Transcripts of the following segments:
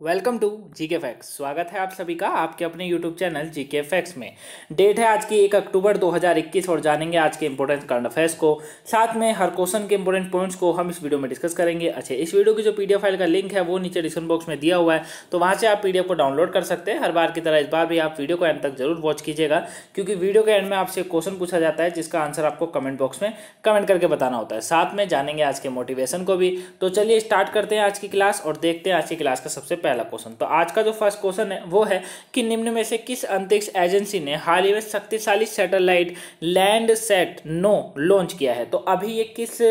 Welcome to GK facts. स्वागत है आप सभी का आपके अपने यूट्यूब चैनल जीके फैक्ट्स में। डेट है आज की 1 अक्टूबर 2021 और जानेंगे आज के इंपॉर्टेंट करंट अफेयर्स को। साथ में हर क्वेश्चन के इंपॉर्टेंट पॉइंट्स को हम इस वीडियो में डिस्कस करेंगे। अच्छा, इस वीडियो की जो पीडीएफ फाइल का लिंक है वो नीचे डिस्क्रिप्शन बॉक्स में दिया हुआ है, तो वहाँ से आप पीडीएफ को डाउनलोड कर सकते हैं। हर बार की तरह इस बार भी आप वीडियो को एंड तक जरूर वॉच कीजिएगा, क्योंकि वीडियो के एंड में आपसे क्वेश्चन पूछा जाता है जिसका आंसर आपको कमेंट बॉक्स में कमेंट करके बताना होता है। साथ में जानेंगे आज के मोटिवेशन को भी। तो चलिए स्टार्ट करते हैं आज की क्लास और देखते हैं आज की क्लास का सबसे पहला क्वेश्चन। तो आज का जो फर्स्ट क्वेश्चन है वो है कि निम्न में से किस अंतरिक्ष एजेंसी ने हाल ही में शक्तिशाली सैटेलाइट लैंडसैट 9 लॉन्च किया है। तो अभी ये किस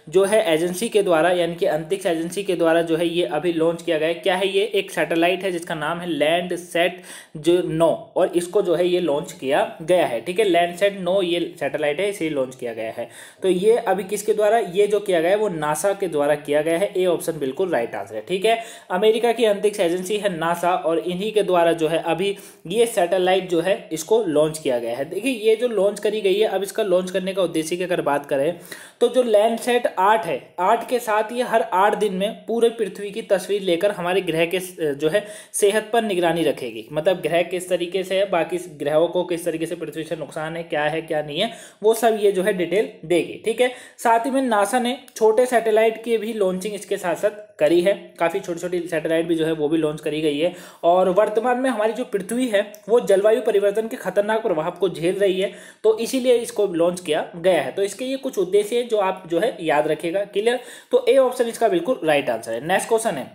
जो है एजेंसी के द्वारा, यानी कि अंतरिक्ष एजेंसी के द्वारा जो है ये अभी लॉन्च किया गया है। क्या है ये? एक सैटेलाइट है जिसका नाम है लैंडसैट जो 9 और इसको जो है ये लॉन्च किया गया है। ठीक है, लैंडसैट 9 ये सैटेलाइट है, इसे लॉन्च किया गया है। तो ये अभी किसके द्वारा ये जो किया गया है वो नासा के द्वारा किया गया है। ए ऑप्शन बिल्कुल राइट आंसर है। ठीक है, अमेरिका की अंतरिक्ष एजेंसी है नासा और इन्हीं के द्वारा जो है अभी ये सैटेलाइट जो है इसको लॉन्च किया गया है। देखिए ये जो लॉन्च करी गई है, अब इसका लॉन्च करने का उद्देश्य की अगर बात करें तो जो लैंडसैट 8 है, 8 के साथ ये हर 8 दिन में पूरे पृथ्वी की तस्वीर लेकर हमारे ग्रह के जो है सेहत पर निगरानी रखेगी। मतलब ग्रह किस तरीके से है, बाकी ग्रहों को किस तरीके से पृथ्वी से नुकसान है, क्या नहीं है, वो सब ये जो है डिटेल देगी। ठीक है, साथ ही में नासा ने छोटे सैटेलाइट की भी लॉन्चिंग इसके साथ साथ करी है। काफी छोटी छोटी सैटेलाइट भी जो है वो भी लॉन्च करी गई है। और वर्तमान में हमारी जो पृथ्वी है वो जलवायु परिवर्तन के खतरनाक प्रभाव को झेल रही है, तो इसीलिए इसको लॉन्च किया गया है। तो इसके ये कुछ उद्देश्य है जो आप जो है याद रखिएगा। क्लियर? तो ए ऑप्शन इसका बिल्कुल राइट आंसर है। नेक्स्ट क्वेश्चन है,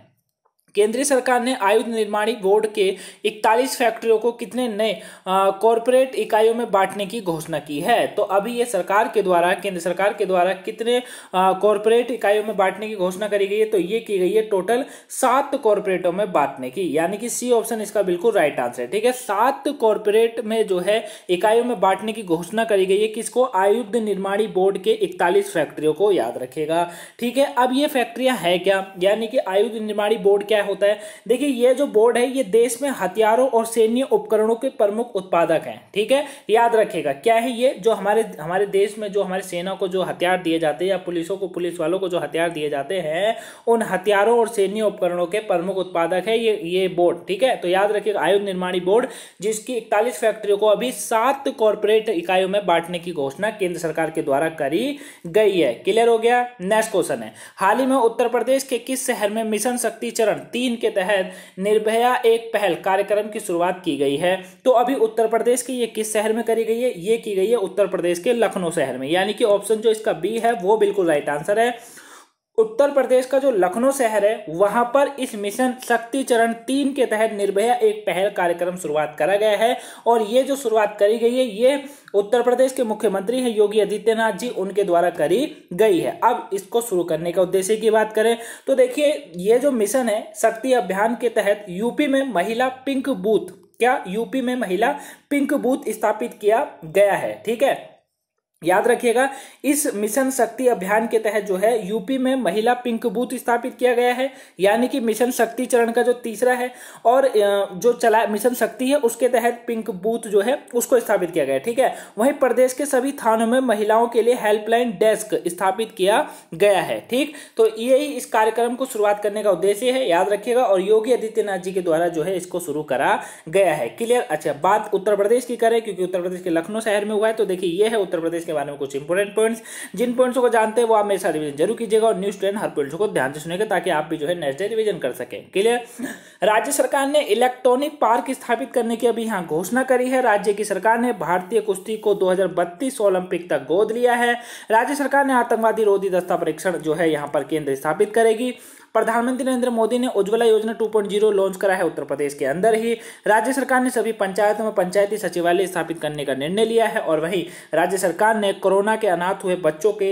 केंद्रीय सरकार ने आयुध निर्माणी बोर्ड के 41 फैक्ट्रियों को कितने नए कॉरपोरेट इकाइयों में बांटने की घोषणा की है। तो अभी ये सरकार के द्वारा, केंद्र सरकार के द्वारा कितने कॉरपोरेट इकाइयों में बांटने की घोषणा करी गई है। तो ये की गई है टोटल 7 कॉरपोरेटों में बांटने की, यानी कि सी ऑप्शन इसका बिल्कुल राइट आंसर है। ठीक है, 7 कॉरपोरेट में जो है इकाइयों में बांटने की घोषणा करी गई है। किसको? आयुध निर्माणी बोर्ड के 41 फैक्ट्रियों को, याद रखिएगा। ठीक है, अब ये फैक्ट्रियां है क्या, यानी कि आयुध निर्माणी बोर्ड क्या होता है? देखिए ये जो बोर्ड है ये देश में हथियारों और सैन्य उपकरणों के प्रमुख उत्पादक हैं। ठीक है, याद रखिएगा क्या है ये, जो हमारे देश में जो हमारे सेना को जो हथियार दिए जाते हैं या पुलिस वालों को जो हथियार दिए जाते हैं, उन हथियारों और सैन्य उपकरणों के प्रमुख उत्पादक है ये बोर्ड। ठीक है, तो याद रखिएगा आयुध निर्माणी बोर्ड, जिसकी 41 फैक्ट्रियों को अभी 7 कॉर्पोरेट इकाइयों में बांटने की घोषणा केंद्र सरकार के द्वारा करी गई है। क्लियर हो गया? नेक्स्ट क्वेश्चन है, हाल ही में उत्तर प्रदेश के किस शहर में मिशन शक्ति चरण 3 के तहत निर्भया एक पहल कार्यक्रम की शुरुआत की गई है। तो अभी उत्तर प्रदेश के ये किस शहर में करी गई है? ये की गई है उत्तर प्रदेश के लखनऊ शहर में, यानी कि ऑप्शन जो इसका बी है वो बिल्कुल राइट आंसर है। उत्तर प्रदेश का जो लखनऊ शहर है वहां पर इस मिशन शक्ति चरण 3 के तहत निर्भया एक पहल कार्यक्रम शुरुआत करा गया है। और ये जो शुरुआत करी गई है ये उत्तर प्रदेश के मुख्यमंत्री हैं योगी आदित्यनाथ जी, उनके द्वारा करी गई है। अब इसको शुरू करने का उद्देश्य की बात करें तो देखिए ये जो मिशन है शक्ति अभियान के तहत यूपी में महिला पिंक बूथ, क्या यूपी में महिला पिंक बूथ स्थापित किया गया है। ठीक है, याद रखिएगा इस मिशन शक्ति अभियान के तहत जो है यूपी में महिला पिंक बूथ स्थापित किया गया है, यानी कि मिशन शक्ति चरण का जो तीसरा है और जो चला मिशन शक्ति है उसके तहत पिंक बूथ जो है उसको स्थापित किया गया है। ठीक है, वहीं प्रदेश के सभी थानों में महिलाओं के लिए हेल्पलाइन डेस्क स्थापित किया गया है। ठीक, तो यही इस कार्यक्रम को शुरुआत करने का उद्देश्य है, याद रखिएगा, और योगी आदित्यनाथ जी के द्वारा जो है इसको शुरू करा गया है। क्लियर? अच्छा, बात उत्तर प्रदेश की करें क्योंकि उत्तर प्रदेश के लखनऊ शहर में हुआ है, तो देखिए ये है उत्तर प्रदेश के बारे में कुछ इंपोर्टेंट पॉइंट्स। जिन पॉइंट्स को जानते हैं वो आप मेरे साथ रिवीजन जरूर कीजिएगा और न्यूज़ 10 हर पॉइंट्स को ध्यान से सुनेगा ताकि आप भी जो है नेक्स्ट डे रिवीजन कर सकें। क्लियर? राज्य सरकार ने इलेक्ट्रॉनिक पार्क स्थापित करने की अभी यहां घोषणा करी है। राज्य की सरकार ने भारतीय कुश्ती को 2032 ओलंपिक तक गोद लिया है। राज्य सरकार ने आतंकवादी रोधी दस्ता परीक्षण जो है यहां पर केंद्र स्थापित करेगी। प्रधानमंत्री नरेंद्र मोदी ने उज्ज्वला योजना 2.0 लॉन्च करा है उत्तर प्रदेश के अंदर ही। राज्य सरकार ने सभी पंचायतों में पंचायती सचिवालय स्थापित करने का निर्णय लिया है। और वहीं राज्य सरकार ने कोरोना के अनाथ हुए बच्चों के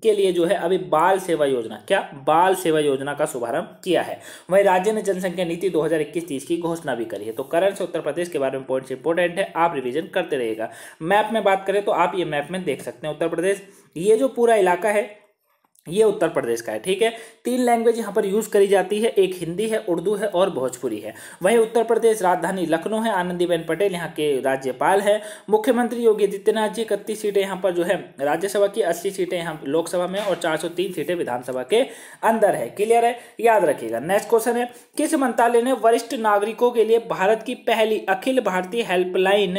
लिए जो है अभी बाल सेवा योजना, क्या बाल सेवा योजना का शुभारंभ किया है। वहीं राज्य ने जनसंख्या नीति 2021-30 की घोषणा भी करी है। तो करंट से उत्तर प्रदेश के बारे में पॉइंट्स इंपोर्टेंट है, आप रिवीजन करते रहिएगा। मैप में बात करें तो आप ये मैप में देख सकते हैं उत्तर प्रदेश, ये जो पूरा इलाका है ये उत्तर प्रदेश का है। ठीक है, 3 लैंग्वेज यहाँ पर यूज करी जाती है, एक हिंदी है, उर्दू है और भोजपुरी है। वहीं उत्तर प्रदेश राजधानी लखनऊ है। आनंदीबेन पटेल यहाँ के राज्यपाल है। मुख्यमंत्री योगी आदित्यनाथ जी, 31 सीटें यहाँ पर जो है राज्यसभा की, 80 सीटें यहाँ लोकसभा में और 403 सीटें विधानसभा के अंदर है। क्लियर है, याद रखिएगा। नेक्स्ट क्वेश्चन है, किस मंत्रालय ने वरिष्ठ नागरिकों के लिए भारत की पहली Akhil Bharatiya helpline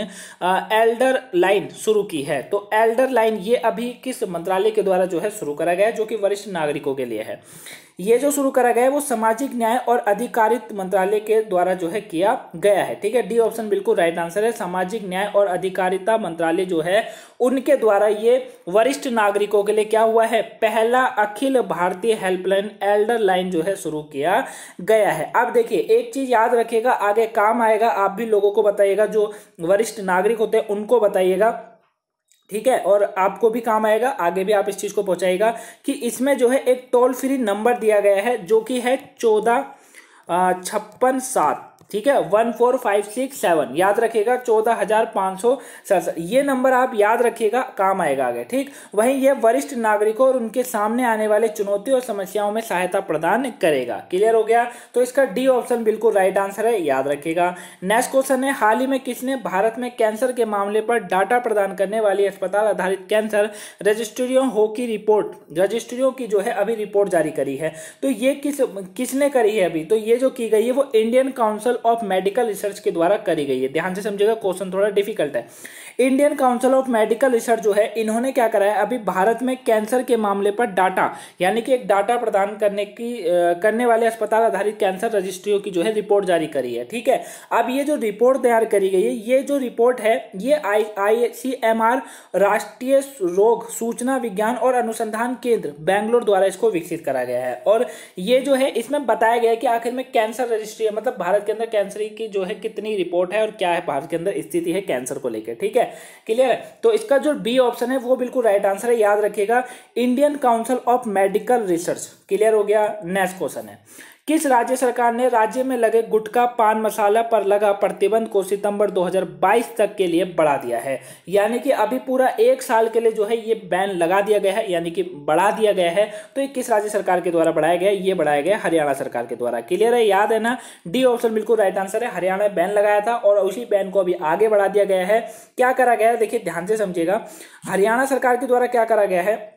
Elder line शुरू की है? तो एल्डर लाइन ये अभी किस मंत्रालय के द्वारा जो है शुरू करा गया है, जो कि वरिष्ठ नागरिकों के लिए है। ये जो शुरू करा गया है वो सामाजिक न्याय और अधिकारिता मंत्रालय के द्वारा जो है किया गया है। ठीक है, डी ऑप्शन बिल्कुल राइट आंसर है। सामाजिक न्याय और अधिकारिता मंत्रालय जो है उनके द्वारा ये वरिष्ठ नागरिकों के लिए क्या हुआ है, पहला Akhil Bharatiya helpline Elder line जो है शुरू किया गया है। अब देखिए एक चीज याद रखिएगा, आगे काम आएगा, आप भी लोगों को बताइएगा, जो वरिष्ठ नागरिक होते हैं उनको बताइएगा। ठीक है, और आपको भी काम आएगा, आगे भी आप इस चीज को पहुंचाएगा कि इसमें जो है एक टोल फ्री नंबर दिया गया है जो कि है 1456 ठीक है, 14567 याद रखिएगा, 14,567 ये नंबर आप याद रखिएगा, काम आएगा आगे। ठीक, वहीं ये वरिष्ठ नागरिकों और उनके सामने आने वाले चुनौतियों और समस्याओं में सहायता प्रदान करेगा। क्लियर हो गया, तो इसका डी ऑप्शन बिल्कुल राइट आंसर है, याद रखिएगा। नेक्स्ट क्वेश्चन है, हाल ही में किसने भारत में कैंसर के मामले पर डाटा प्रदान करने वाली अस्पताल आधारित कैंसर रजिस्ट्रियों की जो है अभी रिपोर्ट जारी करी है? तो ये किसने करी है अभी? तो ये जो की गई है वो Indian council of medical research के द्वारा करी गई है। ध्यान से समझिएगा, क्वेश्चन थोड़ा डिफिकल्ट है। Indian council of medical research जो है इन्होंने क्या करा है, अभी भारत में कैंसर के मामले पर डाटा यानी कि एक डाटा प्रदान करने वाले अस्पताल आधारित कैंसर रजिस्ट्रियों की जो है रिपोर्ट जारी करी है। ठीक है, अब ये जो रिपोर्ट तैयार करी गई है, ये जो रिपोर्ट है ये ICMR राष्ट्रीय रोग सूचना विज्ञान और अनुसंधान केंद्र बेंगलोर द्वारा इसको विकसित करा गया है। और ये जो है इसमें बताया गया है कि आखिर में कैंसर रजिस्ट्री मतलब भारत के अंदर कैंसर की जो है कितनी रिपोर्ट है और क्या है भारत के अंदर स्थिति है कैंसर को लेकर। ठीक है, क्लियर है, तो इसका जो बी ऑप्शन है वो बिल्कुल राइट आंसर है, याद रखिएगा, Indian council of medical research. Clear हो गया। नेक्स्ट क्वेश्चन है, किस राज्य सरकार ने राज्य में लगे गुटखा पान मसाला पर लगा प्रतिबंध को सितंबर 2022 तक के लिए बढ़ा दिया है? यानी कि अभी पूरा 1 साल के लिए जो है ये बैन लगा दिया गया है, यानी कि बढ़ा दिया गया है। तो ये किस राज्य सरकार के द्वारा बढ़ाया गया है? ये बढ़ाया गया हरियाणा सरकार के द्वारा। क्लियर है, याद है ना, डी ऑप्शन बिल्कुल राइट आंसर है। हरियाणा बैन लगाया था और उसी बैन को अभी आगे बढ़ा दिया गया है। क्या करा गया है, देखिए ध्यान से समझिएगा, हरियाणा सरकार के द्वारा क्या करा गया है,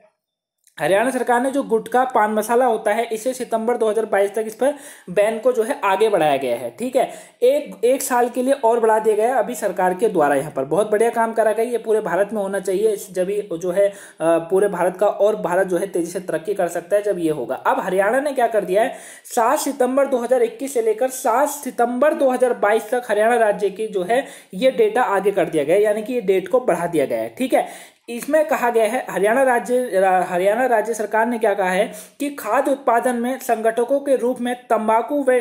हरियाणा सरकार ने जो गुटखा पान मसाला होता है इसे सितंबर 2022 तक इस पर बैन को जो है आगे बढ़ाया गया है। ठीक है, एक साल के लिए और बढ़ा दिया गया अभी सरकार के द्वारा। यहाँ पर बहुत बढ़िया काम करा गया, ये पूरे भारत में होना चाहिए, जब जो है पूरे भारत का, और भारत जो है तेजी से तरक्की कर सकता है जब ये होगा। अब हरियाणा ने क्या कर दिया है, 7 सितंबर 2021 से लेकर 7 सितंबर 2022 तक हरियाणा राज्य की जो है ये डेटा आगे कर दिया गया है, यानी कि ये डेट को बढ़ा दिया गया है। ठीक है, इसमें कहा गया है हरियाणा राज्य सरकार ने क्या कहा है कि खाद्य उत्पादन में संगठकों के रूप में तंबाकू व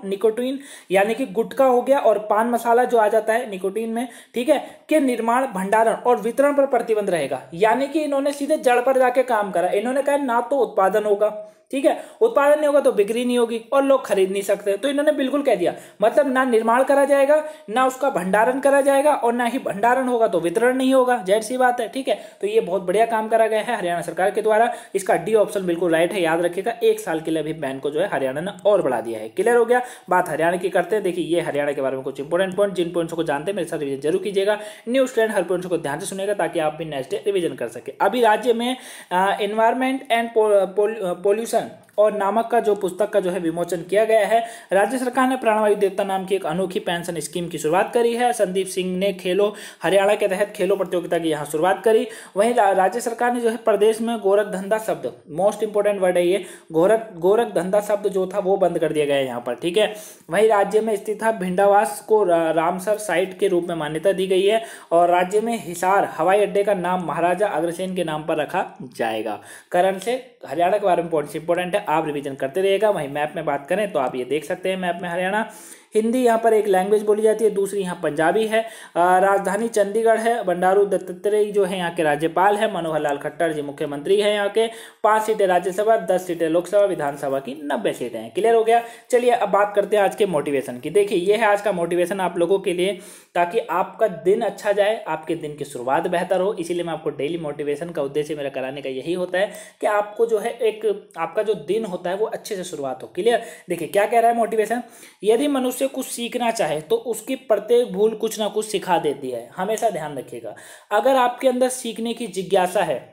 निकोटीन यानी कि गुटखा हो गया और पान मसाला जो आ जाता है निकोटीन में, ठीक है, के निर्माण, भंडारण और वितरण पर प्रतिबंध रहेगा। यानी कि इन्होंने सीधे जड़ पर जाके काम करा। इन्होंने कहा ना तो उत्पादन होगा, ठीक है, उत्पादन नहीं होगा तो बिक्री नहीं होगी और लोग खरीद नहीं सकते। तो इन्होंने बिल्कुल कह दिया, मतलब ना निर्माण करा जाएगा, ना उसका भंडारण करा जाएगा, और ना ही भंडारण होगा तो वितरण नहीं होगा, जाहिर सी बात है। ठीक है, तो ये बहुत बढ़िया काम करा गया है हरियाणा सरकार के द्वारा। इसका डी ऑप्शन बिल्कुल राइट है, याद रखिएगा। 1 साल के लिए अभी बैन को जो है हरियाणा ने और बढ़ा दिया है। क्लियर हो गया, बात हरियाणा की करते हैं। देखिए ये हरियाणा के बारे में कुछ इंपॉर्टेंट पॉइंट, जिन पॉइंट्स को जानते हैं मेरे साथ रिवीजन जरूर कीजिएगा। न्यू स्टूडेंट हर पॉइंट्स को ध्यान से सुनेगा ताकि आप भी नेक्स्ट डे रिवीजन कर सके। अभी राज्य में एनवायरमेंट एंड पोल्यूशन और नामक का जो पुस्तक का जो है विमोचन किया गया है। राज्य सरकार ने प्राणवायु देवता नाम की एक अनोखी पेंशन स्कीम की शुरुआत करी है। संदीप सिंह ने खेलो हरियाणा के तहत खेलो प्रतियोगिता की यहाँ शुरुआत करी। वहीं राज्य सरकार ने जो है प्रदेश में गोरख धंधा शब्द, मोस्ट इंपोर्टेंट वर्ड है ये, गोरख धंधा शब्द जो था वो बंद कर दिया गया है यहाँ पर। ठीक है, वहीं राज्य में स्थित भिंडावास को रामसर साइट के रूप में मान्यता दी गई है और राज्य में हिसार हवाई अड्डे का नाम महाराजा अग्रसेन के नाम पर रखा जाएगा। करण से हरियाणा के बारे में पॉइंट्स इंपोर्टेंट है। आप रिवीजन करते रहिएगा। वहीं मैप में बात करें तो आप ये देख सकते हैं, मैप में हरियाणा हिंदी यहाँ पर एक लैंग्वेज बोली जाती है, दूसरी यहाँ पंजाबी है। राजधानी चंडीगढ़ है। बंडारू दत्तात्रेय जो है यहाँ के राज्यपाल है। मनोहर लाल खट्टर जी मुख्यमंत्री हैं यहाँ के। 5 सीटें राज्यसभा, 10 सीटें लोकसभा, विधानसभा की 90 सीटें हैं। क्लियर हो गया। चलिए अब बात करते हैं आज के मोटिवेशन की। देखिए ये है आज का मोटिवेशन आप लोगों के लिए, ताकि आपका दिन अच्छा जाए, आपके दिन की शुरुआत बेहतर हो। इसीलिए मैं आपको डेली मोटिवेशन का उद्देश्य मेरा कराने का यही होता है कि आपको जो है एक आपका जो दिन होता है वो अच्छे से शुरुआत हो। क्लियर। देखिए क्या कह रहा है मोटिवेशन, यदि मनुष्य कुछ सीखना चाहे तो उसकी प्रत्येक भूल कुछ ना कुछ सिखा देती है। हमेशा ध्यान रखिएगा, अगर आपके अंदर सीखने की जिज्ञासा है,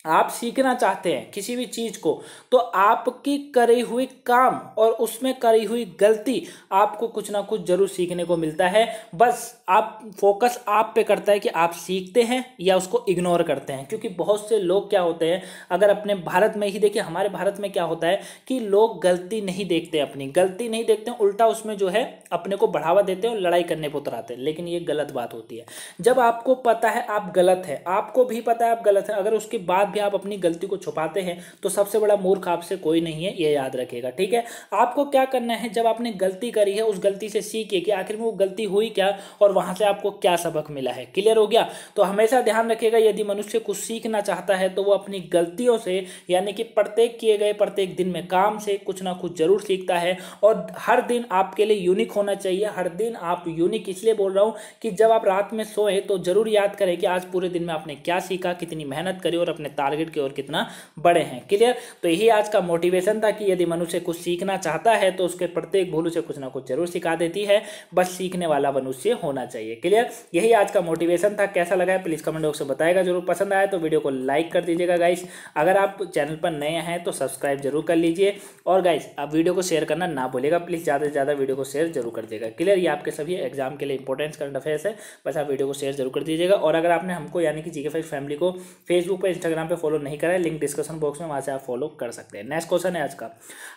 आप सीखना चाहते हैं किसी भी चीज को, तो आपकी करी हुई काम और उसमें करी हुई गलती आपको कुछ ना कुछ जरूर सीखने को मिलता है। बस आप फोकस आप पे करता है कि आप सीखते हैं या उसको इग्नोर करते हैं। क्योंकि बहुत से लोग क्या होते हैं, अगर अपने भारत में ही देखिए, हमारे भारत में क्या होता है कि लोग गलती नहीं देखते, अपनी गलती नहीं देखते, उल्टा उसमें जो है अपने को बढ़ावा देते हैं और लड़ाई करने पर उतराते हैं। लेकिन ये गलत बात होती है। जब आपको पता है आप गलत है, आपको भी पता है आप गलत है, अगर उसके बाद आप अपनी गलती को छुपाते हैं तो सबसे बड़ा मूर्ख आपसे कोई नहीं है, ये याद रखिएगा। ठीक है। आपको क्या करना है, जब आपने गलती करी है उस गलती से सीखिए कि आखिर में वो गलती हुई क्या और वहां से आपको क्या सबक मिला है। क्लियर हो गया। तो हमेशा ध्यान रखिएगा, यदि मनुष्य कुछ सीखना चाहता है तो वो अपनी गलतियों से, यानी कि प्रत्येक किए गए प्रत्येक दिन में काम से कुछ ना कुछ जरूर सीखता है। और हर दिन आपके लिए यूनिक होना चाहिए। हर दिन आप यूनिक इसलिए बोल रहा हूं कि जब आप रात में सोए तो जरूर याद करें कि आज पूरे दिन में आपने क्या सीखा, कितनी मेहनत करी और अपने टारगेट की ओर कितना बड़े हैं। क्लियर। तो यही आज का मोटिवेशन था कि यदि मनुष्य कुछ सीखना चाहता है तो उसके प्रत्येक भूल उसे कुछ ना कुछ जरूर सिखा देती है। बस सीखने वाला मनुष्य होना चाहिए। क्लियर। यही आज का मोटिवेशन था। कैसा लगा है प्लीज कमेंट बॉक्स में बताएगा जरूर। पसंद आया तो वीडियो को लाइक कर दीजिएगा गाइस। अगर आप चैनल पर नए हैं तो सब्सक्राइब जरूर कर लीजिए। और गाइस आप वीडियो को शेयर करना ना भूलिएगा प्लीज, ज्यादा से ज्यादा वीडियो को शेयर जरूर कर दीजिएगा। क्लियर। ये आपके सभी एग्जाम के लिए इंपॉर्टेंट करंट अफेयर्स है, बस आप वीडियो को शेयर जरूर कर दीजिएगा। और अगर आपने हमको यानी कि जीके फैक्ट फैमिली को फेसबुक पे, इंस्टाग्राम पे फॉलो नहीं करा है, लिंक डिस्क्रिप्शन बॉक्स में, वहां से आप फॉलो कर सकते हैं। नेक्स्ट क्वेश्चन है आज का,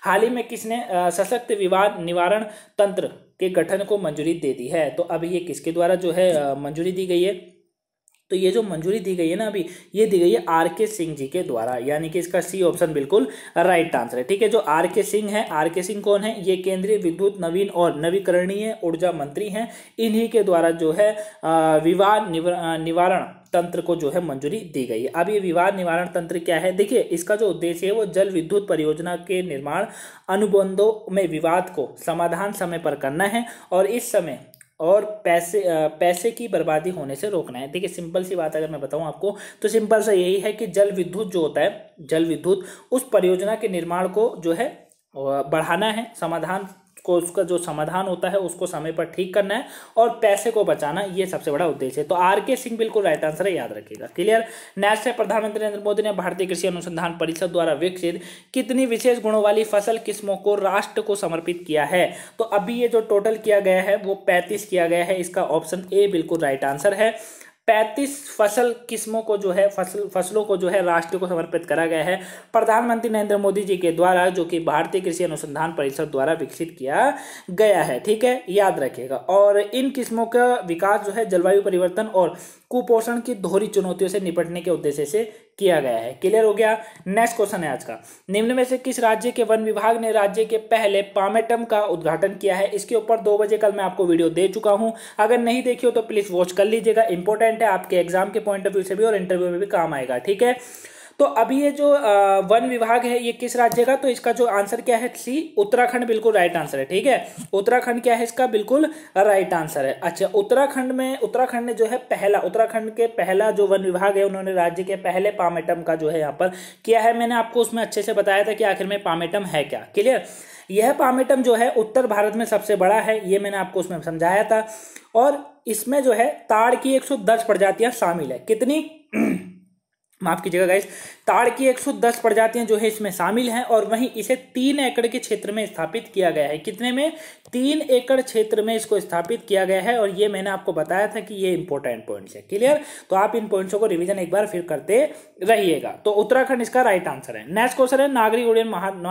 हाल ही में किसने सशक्त विवाद निवारण तंत्र के गठन को मंजूरी दे दी है? तो अभी ये किसके द्वारा जो है मंजूरी दी गई है? तो ये जो मंजूरी दी गई है ना अभी, ये दी गई है आर.के. सिंह जी के द्वारा, यानी कि इसका सी ऑप्शन बिल्कुल राइट आंसर है। ठीक है। जो आर.के. सिंह है, आर.के. सिंह कौन है? ये केंद्रीय विद्युत नवीन और नवीकरणीय ऊर्जा मंत्री हैं। इन्हीं के द्वारा जो है विवाद निवारण तंत्र को जो है मंजूरी दी गई है। अब ये विवाद निवारण तंत्र क्या है? देखिए इसका जो उद्देश्य है वो जल विद्युत परियोजना के निर्माण अनुबंधों में विवाद को समाधान समय पर करना है और इस समय और पैसे की बर्बादी होने से रोकना है। देखिए सिंपल सी बात अगर मैं बताऊं आपको तो सिंपल सा यही है कि जल विद्युत जो होता है, जल विद्युत उस परियोजना के निर्माण को जो है बढ़ाना है, समाधान को, उसका जो समाधान होता है उसको समय पर ठीक करना है और पैसे को बचाना, ये सबसे बड़ा उद्देश्य है। तो आर.के. सिंह बिल्कुल राइट आंसर है, याद रखिएगा। क्लियर। नेक्स्ट है, प्रधानमंत्री नरेंद्र मोदी ने भारतीय कृषि अनुसंधान परिषद द्वारा विकसित कितनी विशेष गुणों वाली फसल किस्मों को राष्ट्र को समर्पित किया है? तो अभी ये जो टोटल किया गया है वो 35 किया गया है। इसका ऑप्शन ए बिल्कुल राइट आंसर है। 35 फसल किस्मों को जो है फसलों को जो है राष्ट्र को समर्पित करा गया है प्रधानमंत्री नरेंद्र मोदी जी के द्वारा, जो कि भारतीय कृषि अनुसंधान परिषद द्वारा विकसित किया गया है। ठीक है, याद रखिएगा। और इन किस्मों का विकास जो है जलवायु परिवर्तन और कुपोषण की दोहरी चुनौतियों से निपटने के उद्देश्य से किया गया है। क्लियर हो गया। नेक्स्ट क्वेश्चन है आज का, निम्न में से किस राज्य के वन विभाग ने राज्य के पहले पामेटम का उद्घाटन किया है? इसके ऊपर 2 बजे कल मैं आपको वीडियो दे चुका हूं, अगर नहीं देखी हो तो प्लीज वॉच कर लीजिएगा। इंपॉर्टेंट है, आपके एग्जाम के पॉइंट ऑफ व्यू से भी और इंटरव्यू में भी काम आएगा। ठीक है। तो अभी ये जो वन विभाग है ये किस राज्य का? तो इसका जो आंसर क्या है? सी, उत्तराखंड बिल्कुल राइट आंसर है। ठीक है, उत्तराखंड क्या है इसका? बिल्कुल राइट आंसर है। अच्छा, उत्तराखंड ने जो है उत्तराखंड के पहला जो वन विभाग है उन्होंने राज्य के पहले पामेटम का जो है यहाँ पर किया है। मैंने आपको उसमें अच्छे से बताया था कि आखिर में पामेटम है क्या। क्लियर। यह पामेटम जो है उत्तर भारत में सबसे बड़ा है, ये मैंने आपको उसमें समझाया था। और इसमें जो है ताड़ की 110 प्रजातियां शामिल है। कितनी? माफ कीजिएगा गाइस, ताड़ की 110 प्रजातियां जो है इसमें शामिल हैं और वहीं इसे 3 एकड़ के क्षेत्र में स्थापित किया गया है। कितने में? 3 एकड़ क्षेत्र में इसको स्थापित किया गया है और ये मैंने आपको बताया था कि ये इंपॉर्टेंट पॉइंट्स है। क्लियर। तो आप इन पॉइंट्सों को रिवीजन एक बार फिर करते रहिएगा। तो उत्तराखंड इसका राइट आंसर है। नेक्स्ट क्वेश्चन है, नागरिक उड्डयन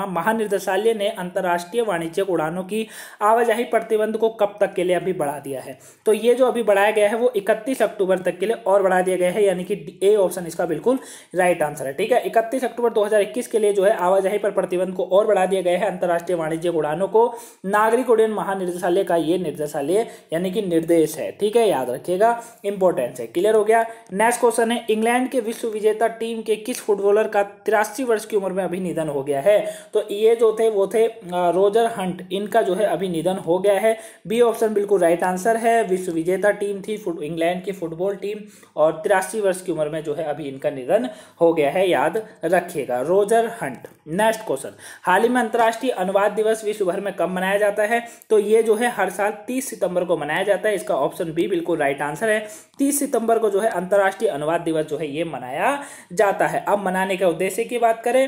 महानिदेशालय ने अंतर्राष्ट्रीय वाणिज्यिक उड़ानों की आवाजाही प्रतिबंध को कब तक के लिए अभी बढ़ा दिया है? तो ये जो अभी बढ़ाया गया है वो 31 अक्टूबर तक के लिए और बढ़ा दिया गया है, यानी कि ए ऑप्शन इसका बिल्कुल बिल्कुल राइट आंसर है। ठीक है, 31 अक्टूबर 2021 के लिए जो है आवाजाही पर प्रतिबंध को और बढ़ा दिया गया है। अंतर्राष्ट्रीय वाणिज्यिक उड़ानों को नागरिक उड्डयन महानिदेशालय का ये निर्देशालय यानी कि निर्देश है। ठीक है, याद रखिएगा, इंपॉर्टेंस है। क्लियर हो गया। नेक्स्ट क्वेश्चन है, इंग्लैंड के विश्व विजेता टीम के किस फुटबॉलर का 83 वर्ष की उम्र में अभी निधन हो गया है? तो ये जो थे वो थे रोजर हंट, इनका जो है अभी निधन हो गया है। बी ऑप्शन बिल्कुल राइट आंसर है। विश्व विजेता टीम थी इंग्लैंड की फुटबॉल टीम और 83 वर्ष की उम्र में जो है अभी इनका निधन हो गया है, याद रखिएगा, रोजर हंट। नेक्स्ट क्वेश्चन, हाल ही में अंतर्राष्ट्रीय अनुवाद दिवस विश्व भर में कब मनाया जाता है? तो ये जो है हर साल 30 सितंबर को मनाया जाता है। इसका ऑप्शन बी बिल्कुल राइट आंसर है। 30 सितंबर को जो है अंतर्राष्ट्रीय अनुवाद दिवस जो है ये मनाया जाता है। अब मनाने के उद्देश्य की बात करें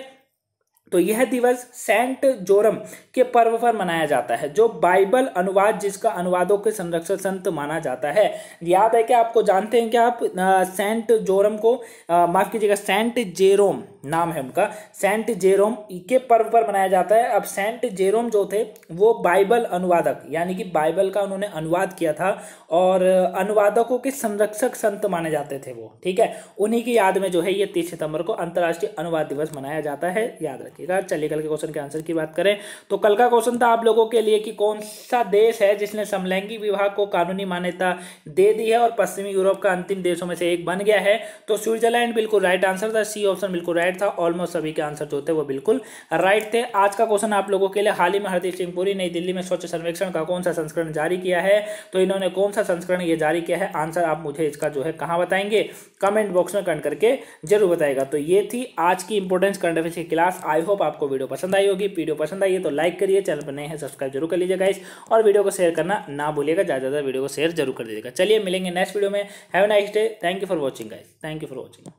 तो यह दिवस सेंट जोरम के पर्व पर मनाया जाता है, जो बाइबल अनुवाद जिसका अनुवादों के संरक्षक संत माना जाता है। याद है क्या आपको, जानते हैं क्या आप सेंट जोरम को, माफ कीजिएगा सेंट जेरोम नाम है उनका, सेंट जेरोम के पर्व पर मनाया जाता है। अब सेंट जेरोम जो थे वो बाइबल अनुवादक यानी कि बाइबल का उन्होंने अनुवाद किया था और अनुवादकों के संरक्षक संत माने जाते थे वो। ठीक है, उन्हीं की याद में जो है ये 30 सितंबर को अंतर्राष्ट्रीय अनुवाद दिवस मनाया जाता है, याद रखिएगा। चलिए कल के क्वेश्चन के आंसर की बात करें तो कल का क्वेश्चन था आप लोगों के लिए कि कौन सा देश है जिसने समलैंगी विवाह को कानूनी मान्यता दे दी है और पश्चिमी यूरोप का अंतिम देशों में से एक बन गया है? तो स्विट्जरलैंड बिल्कुल राइट आंसर था। सी ऑप्शन बिल्कुल राइट था। ऑलमोस्ट सभी के आंसर जो थे वो बिल्कुल राइट थे। आज का क्वेश्चन आप लोगों के लिए, हाल ही में हरदीप सिंह पुरी नई दिल्ली में स्वच्छ सर्वेक्षण का कौन सा संस्करण जारी किया है? तो इन्होंने कौन सा संस्करण ये जारी किया है? आंसर आप मुझे इसका जो है कहाँ बताएंगे? कमेंट बॉक्स में कमेंट करके जरूर बताएगा। तो ये थी आज की इंपोर्टेंस करंट अफेयर्स की क्लास। आई होप आपको वीडियो पसंद आई होगी। वीडियो पसंद आई है तो लाइक करिए, चैनल पर नए हैं सब्सक्राइब जरूर कर लीजिएगा गाइस, और वीडियो को शेयर करना ना भूलिएगा, ज़्यादा वीडियो को शेयर जरूर कर दीजिएगा। चलिए मिलेंगे नेक्स्ट वीडियो में। Have a nice day. Thank you for watching guys, thank you for watching.